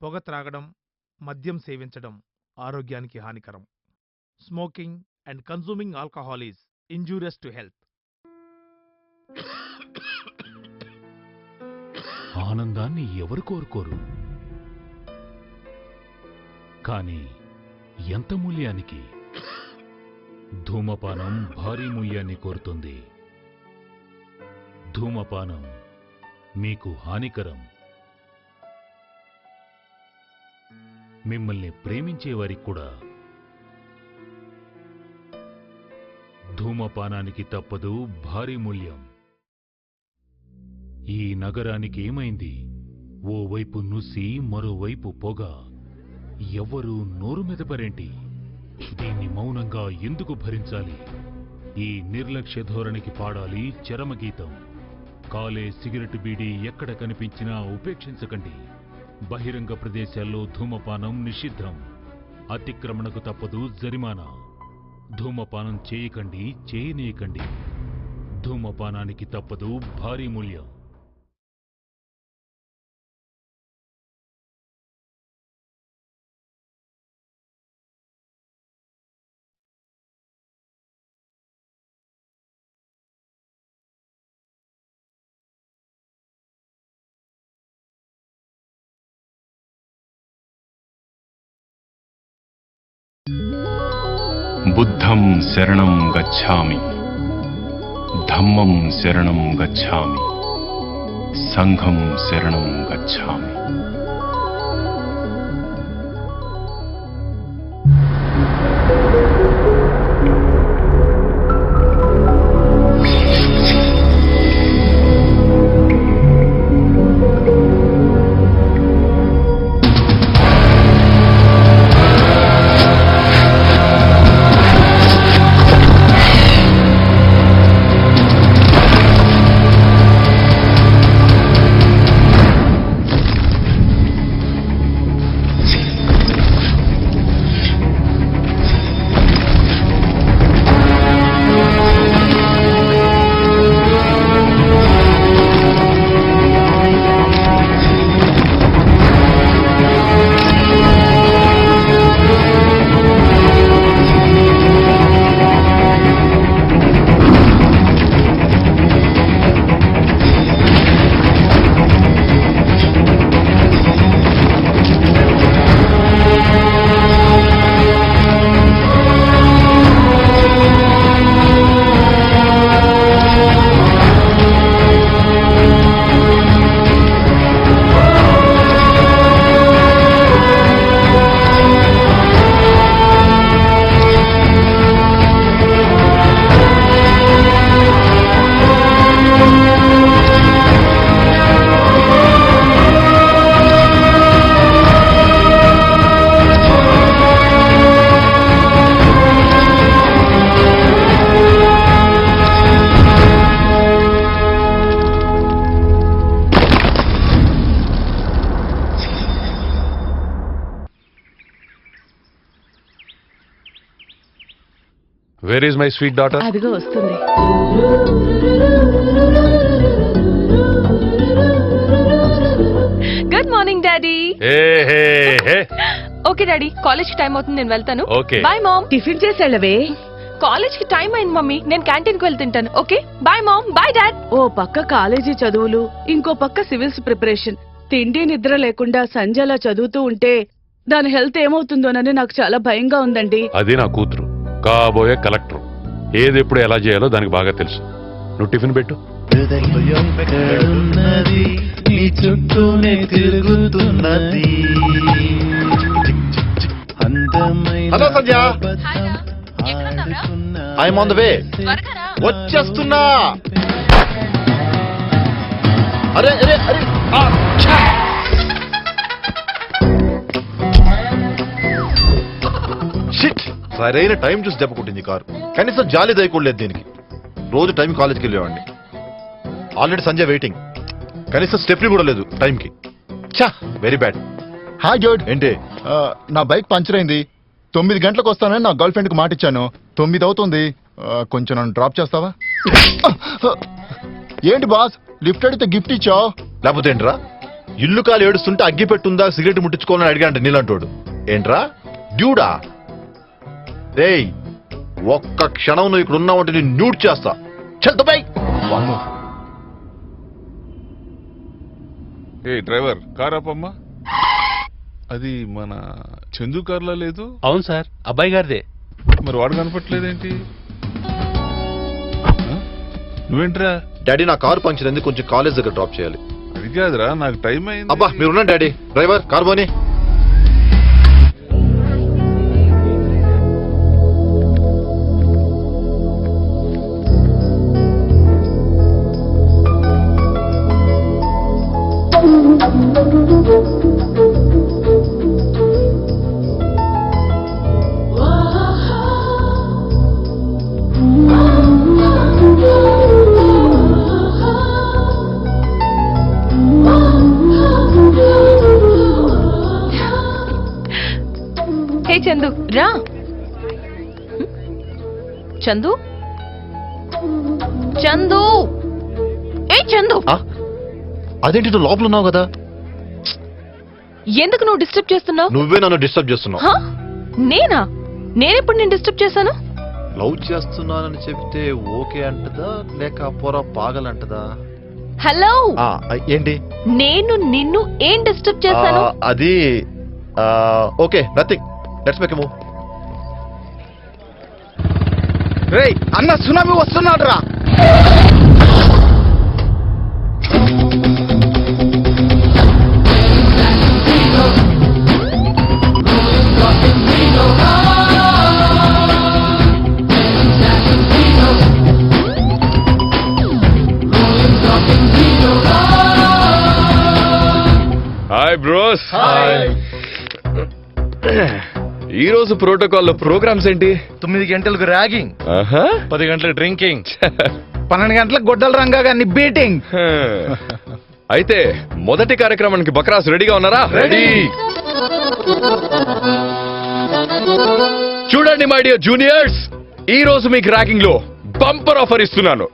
పొగ త్రాగడం, మద్యం సేవించడం ఆరోగ్యానికి హానికరం. Smoking and consuming alcohol is injurious to health. ఆనందాన్ని ఎవరు కోరుకోరు, కానీ ఎంత మూల్యానికి? ధూమపానం భారీ మూల్యాన్ని కోరుతుంది. ధూమపానం మీకు హానికరం. మిమ్మల్ని ప్రేమించేవారికి కూడా. ధూమపానానికి తప్పదు భారీ మూల్యం. ఈ నగరానికి ఏమైంది? ఓవైపు నుసి, మరోవైపు పొగ. ఎవ్వరూ నోరు మెదపరేంటి? దీన్ని మౌనంగా ఎందుకు భరించాలి? ఈ నిర్లక్ష్య ధోరణికి పాడాలి చరమగీతం. కాలే సిగరెట్ బీడీ ఎక్కడ కనిపించినా ఉపేక్షించకండి. బహిరంగ ప్రదేశాల్లో ధూమపానం నిషిద్ధం. అతిక్రమణకు తప్పదు జరిమానా. ధూమపానం చేయకండి, చేయనీయకండి. ధూమపానానికి తప్పదు భారీ మూల్యం. బుద్ధం శరణం గచ్ఛామి, ధమ్మం శరణం గచ్ఛామి, సంఘం శరణం గచ్ఛామి. Where is my sweet daughter? అదిగో వస్తుంది. Good morning daddy. Okay daddy, college కి టైం అవుతుంది, నేను వెళ్తాను. Okay. Bye mom. టిఫిన్ చేసేళ్ళవే. కాలేజ్ కి టైం అయింది మమ్మీ, నేను క్యాంటీన్ కి వెళ్తే తింటాను. Okay bye mom. Bye dad. ఓ పక్క కాలేజీ చదువులు, ఇంకో పక్క సివిల్స్ ప్రిపరేషన్. తిండి నిద్ర లేకుండా సంజయ్ అలా చదువుతూ ఉంటే దాని హెల్త్ ఏమవుతుందోనని నాకు చాలా భయంగా ఉందండి. అది నా కూతురు, కాబోయే కలెక్టర్. ఏది ఎప్పుడు ఎలా చేయాలో దానికి బాగా తెలుసు. నువ్వు టిఫిన్ పెట్టు. Hello Sandhya, I'm on the way. వచ్చేస్తున్నా. అరే అరే అరే, షిట్. సరైన టైం చూసి దెబ్బ కొట్టింది కారు. కనీసం జాలి దయకూడలేదు దీనికి. రోజు టైం కాలేజ్కి వెళ్ళేవాడిని. Already Sanjay waiting. కనీసం స్టెప్ని కూడా లేదు టైంకి. ఛా, వెరీ బ్యాడ్. హాయ్ జోడ్. ఏంటి? నా బైక్ పంచర్ అయింది. 9 గంటలకు వస్తానని నా గర్ల్ ఫ్రెండ్ కి మాట ఇచ్చాను. 9 అవుతుంది. కొంచెం నన్ను డ్రాప్ చేస్తావా? ఏంటి బాస్, లిఫ్ట్ అడిగితే గిఫ్ట్ ఇచ్చావు? లేకపోతే ఏంట్రా, ఇల్లు కాలు ఏడుస్తుంటే అగ్గి పెట్టుందా సిగరెట్ ముట్టించుకోవాలని అడిగాంట నీలంటోడు. ఏంట్రా డ్యూడా? రేయ్ ఒక్క క్షణం నువ్వు ఇక్కడ ఉన్నావంటే నేను న్యూట్ చేస్తా. చెల్తపై ఏ డ్రైవర్ కార్ ఆపమ్మా. అది మన చందు కార్లా లేదు? అవును సార్, అబ్బాయి గారిదే. మరి వాడు కనపట్లేదేంటి? నువ్వేంట్రా? డాడీ నా కారు పంక్చర్ అయింది, కొంచెం కాలేజ్ దగ్గర డ్రాప్ చేయాలి. అది కాదురా, నాకు టైం అయింది. అబ్బా మీరున్నా డాడీ. డ్రైవర్ కార్ పోనీ. హే చందు రా. చందు చందు ఏ చందు, అదేంటి నువ్వు లోపల ఉన్నావు కదా? ఎందుకు నువ్వు డిస్టర్బ్ చేస్తున్నావు? నువ్వే నన్ను డిస్టర్బ్ చేస్తున్నావు. హా? నేనా? నేనెప్పుడు నేను డిస్టర్బ్ చేశాను? లవ్ చేస్తున్నానని చెప్తే ఓకే అంటదా లేక పొర పాగలంటదా? హలో, ఏంటి? నేను నిన్ను ఏం డిస్టర్బ్ చేశాను? అది okay nothing. Let's make a move. రేయ్ అన్న సునామీ వస్తున్నాడు రా. Hi bros. ఈ రోజు ప్రోటోకాల్లో ప్రోగ్రామ్స్ ఏంటి? 9 గంటలకు ర్యాగింగ్, ఆహా. 10 గంటలకు డ్రింకింగ్, 12 గంటలకు గొడ్డల రంగా గారిని బీటింగ్. అయితే మొదటి కార్యక్రమానికి బక్రాస్ రెడీగా ఉన్నారా? రెడీ. చూడండి మై డియర్ జూనియర్స్, ఈ రోజు మీకు ర్యాగింగ్ లో బంపర్ ఆఫర్ ఇస్తున్నాను.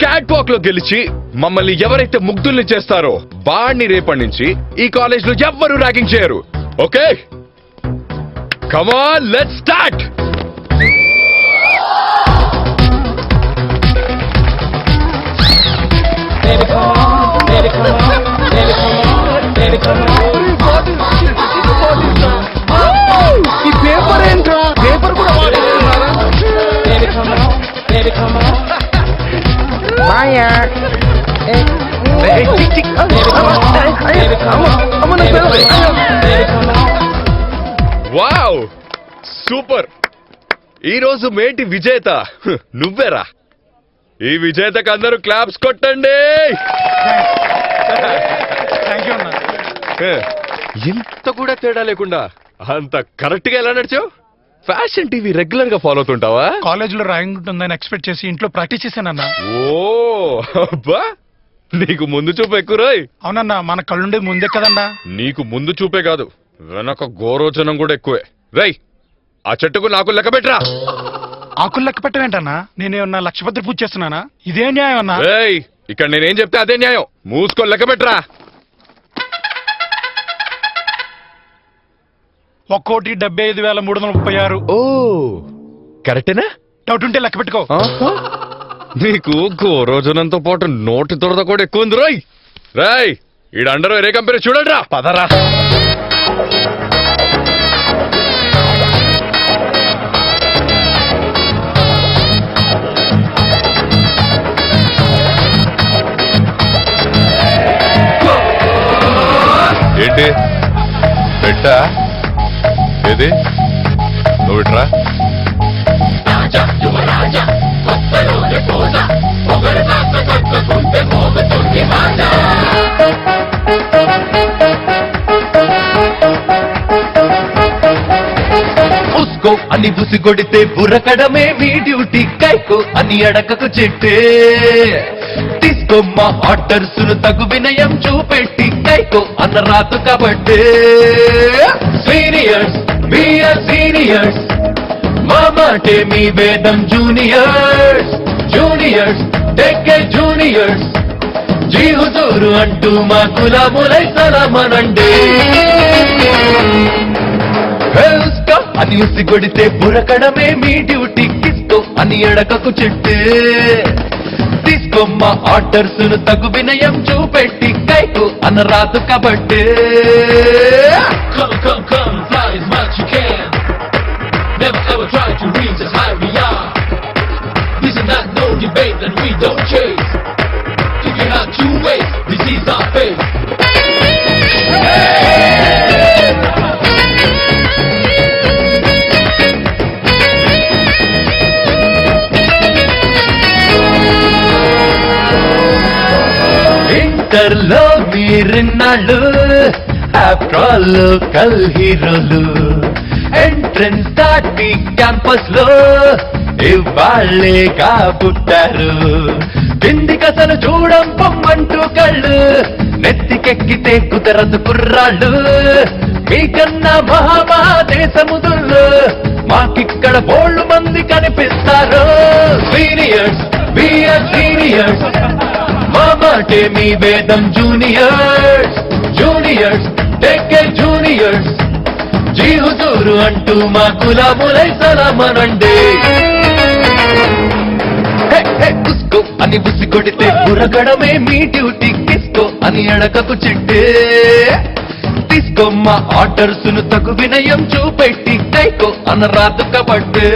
క్యాట్ వాక్ లో గెలిచి మమ్మల్ని ఎవరైతే ముగ్ధుల్ని చేస్తారో వాడిని రేపటి నుంచి ఈ కాలేజ్ లో ఎవ్వరూ ర్యాగింగ్ చేయరు. Okay, come on let's start. ఈ పేపర్ ఏంట్రా? పేపర్ కూడా వాడుతున్నారా? Wow super. ఈ రోజు మేటి విజేత నువ్వేరా. ఈ విజేతకు అందరూ క్లాప్స్ కొట్టండి. ఇంత కూడా తేడా లేకుండా అంత కరెక్ట్ గా ఎలా నడిచావు? ఫ్యాషన్ టీవీ రెగ్యులర్ గా ఫాలో అవుతుంటావా? కాలేజ్ లో ర్యాంక్ ఉంటుందని ఎక్స్పెక్ట్ చేసి ఇంట్లో ప్రాక్టీస్ చేశానన్నా. ఓ అబ్బా, నీకు ముందు చూపు ఎక్కువ రోయ్. అవునన్నా, మన కళ్ళుండేది ముందే కదన్నా. నీకు ముందు చూపే కాదు, వెనక గోరోచనం కూడా ఎక్కువే. రై, ఆ చెట్టుకు నాకు లెక్క పెట్టరా. ఆకులు లెక్క పెట్టవేంటన్నా? నేనేమన్నా లక్షపత్రి పూజ చేస్తున్నానా? ఇదే న్యాయం అన్నా. రేయ్, ఇక్కడ నేనేం చెప్తే అదే న్యాయం. మూసుకొని లెక్క పెట్టరా. 1,75,336. ఓ కరెక్టేనా? డౌట్ ఉంటే లెక్క పెట్టుకో. నీకు గోరోజనంతో పాటు నోటి దురద కూడా ఎక్కువ ఉంది రోయ్. రాయ్, ఈడ అండర్ వేరే కంపెనీ చూడరా. పదరా. ఏంటి పెట్టా? ఏది నువ్వు ఇట్రా. ఉస్కో అని ఉసిగొడితే బుర్రకడమే మీ డ్యూటీ. కైకో అని అడకకు చెట్టే తీసుకోమ్మ ఆర్డర్స్ ను తగు వినయం చూపెట్టి కైకో అన్న రాదు కాబట్టే. సీనియర్స్ మీఆర్ సీనియర్స్, మా మాటే మీ వేదం. Juniors juniors take care juniors, జీ హుజూరు అంటూ మా గులాములై సలామనండి ఉస్కో అని ఉసి కొడితే బురకడమే మీ డ్యూటీ కిస్కో అని ఎడకకు చెట్టు తీసుకో మా ఆర్డర్స్ ను తగు వినయం చూపెట్టి కైకు అనరాదు కాబట్టి Never ever try to reach as high we are. This is not no debate and we don't chase. If you have two ways, this is our fate. ఇంటర్లో మీరిన్నాళ్ళు ఆఫ్టర్ ఆల్ లోకల్ హీరోలు entrance దాటి campus లో ఇవాళ్లే కాబుట్టారు కిందికసలు చూడం పొమ్మంటూ కళ్ళు నెత్తికెక్కితే కుదరదు కుర్రాళ్ళు మీకన్నా మహామహాదేశముదుళ్ళు మాకిక్కడ బోళ్ళు మంది కనిపిస్తారు సీనియర్స్ వీఆర్ సీనియర్స్ మా మాటే మీ వేదం జూనియర్స్ జూనియర్స్ టేకే జూనియర్స్ జీ హుజూరు అంటూ మా గులాములై సలామనండి ఉస్కో అని ఉసి కొడితే బురగడమే మీ డ్యూటీ కిస్కో అని ఎడకకు చిట్టే తీసుకో మా ఆర్డర్స్ ను తగు వినయం చూపెట్టి కైకో అనరాదు కాబట్టి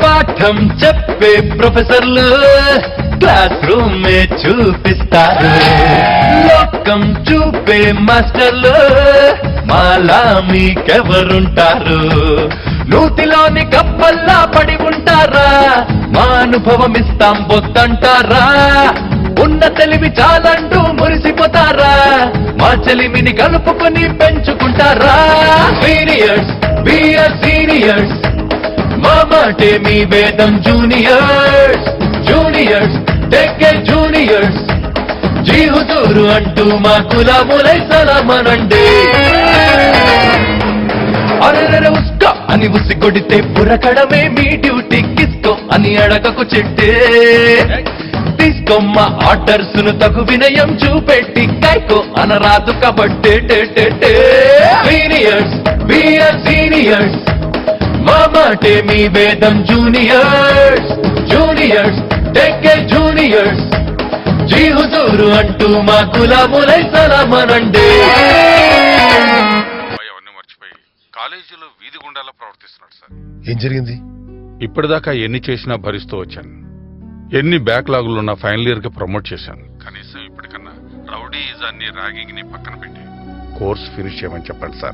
పాఠం చెప్పే ప్రొఫెసర్లు క్లాస్ రూమ్ చూపిస్తారు లోకం చూపే మాస్టర్లు మాలా మీకెవరుంటారు నూతిలోని కప్పల్లా పడి ఉంటారా మా అనుభవం ఇస్తాం బొద్దంటారా ఉన్న తెలివి చాలంటూ మురిసిపోతారా మా చెలిమిని కలుపుకొని పెంచుకుంటారా సీనియర్స్ వీఆర్ సీనియర్స్ మా మాటే మీ వేదం జూనియర్స్ జూనియర్స్ టేకే జూనియర్స్ జీ హుజూరు అంటూ మా గులాములై సలామనండి అరెరె ఉస్కో అని ఉసి కొడితే బురకడమే మీ డ్యూటీ కిస్కో అని అడగకు చెట్టే తీసుకో మా ఆర్డర్స్ ను తగు వినయం చూపెట్టి కైకో అనరాదు కాబట్టి సీనియర్స్ వీఆర్ సీనియర్స్ మా మాటే మీ వేదం జూనియర్స్ జూనియర్స్ టేకే జూనియర్స్ జీ హుజూరు అంటూ మా గులాములై సలామనండి అవన్నీ మర్చిపోయి కాలేజీలో వీధి గుండాలా ప్రవర్తిస్తున్నాడు సార్. ఏం జరిగింది? ఇప్పటిదాకా ఎన్ని చేసినా భరిస్తూ వచ్చాను. ఎన్ని బ్యాక్లాగులున్నా ఫైనల్ ఇయర్ కి ప్రమోట్ చేశాను. కనీసం ఇప్పటికన్నా రౌడీయిజాన్ని ర్యాగింగ్ ని పక్కన పెట్టి కోర్స్ ఫినిష్ చేయమని చెప్పండి సార్.